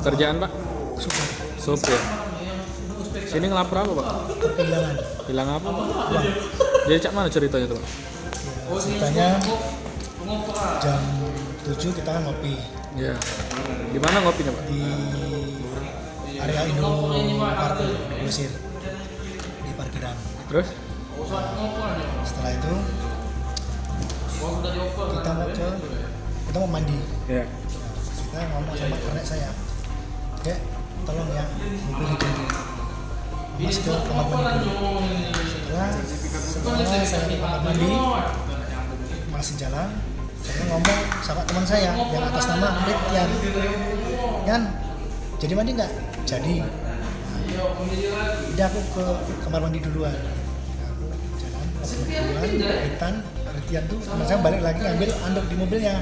Kerjaan Pak? Sopir. Sini ngelapor apa Pak? Kehilangan Hilang apa Pak? uang. Jadi cak mana ceritanya tuh Pak? Ceritanya jam 7 kita kan ngopi Iya. Di mana ngopinya Pak? di area Parkir Indogrosir di parkiran. Terus? Setelah itu kita mau mandi. Iya. Kita ngomong sama kernet saya, Dek, tolong ya mobil ditunggu, Mas ke kamar mandi dulu. Setelah saya ke kamar mandi masih jalan, saya ngomong sama teman saya yang atas nama Ridyan, Yan, jadi mandi nggak? Jadi. Udah aku ke kamar mandi duluan. Aku jalan duluan, Ridyan tuh teman saya balik lagi ngambil anduk di mobilnya.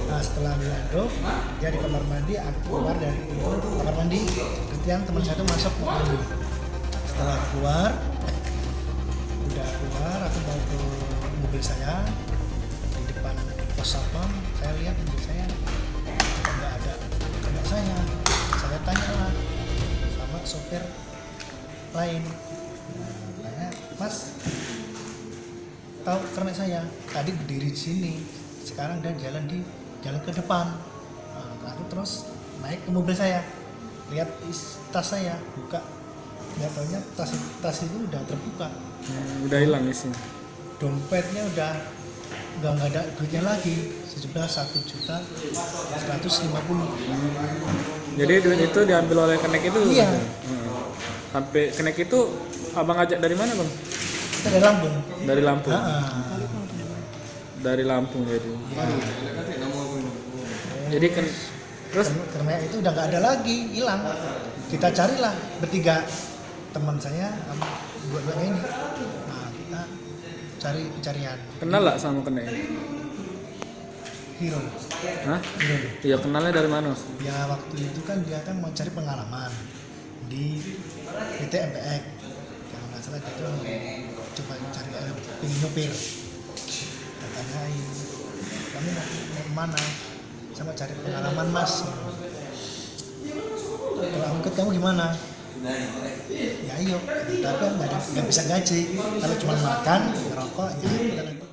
Nah setelah ambil anduk, dia di kamar mandi, aku keluar dari pintu kamar mandi. Ridyan teman saya tuh masuk mandi. Setelah keluar, aku mau ke mobil saya. Di depan pos satpam, saya lihat mobil saya nggak ada kernet saya. Saya tanya lah sama sopir lain, tanya, Mas, tahu kernet saya? Tadi berdiri di sini, sekarang dia jalan ke depan. Nah, aku terus naik ke mobil saya, lihat tas saya, buka, lihat taunya tas itu udah terbuka. Udah hilang isinya. Dompetnya udah nggak ada duitnya lagi, sejumlah 1.150.000. Jadi duit itu diambil oleh kenek itu? Iya. Sampai kenek itu abang ajak dari mana Bang? Kita dari Lampung. Dari Lampung. Nah, Dari Lampung jadi. ya. Jadi terus Karena itu udah nggak ada lagi, hilang. Kita carilah bertiga, teman saya sama dua ini. Nah, kita cari pencarian. kenal lah sama kenek? Hero. Hah? Hero. Iya, kenalnya dari mana? Ya waktu itu kan dia kan mau cari pengalaman di PT MPX. Kalau nggak salah dia tuh coba cari pengen nyopir. Tanyain, kamu mau kemana? Sama cari pengalaman Mas. Kalau aku ikut kamu gimana? Ya ayo, tapi nggak bisa gaji. Kalau cuma makan, ngerokok, ya kita nanti.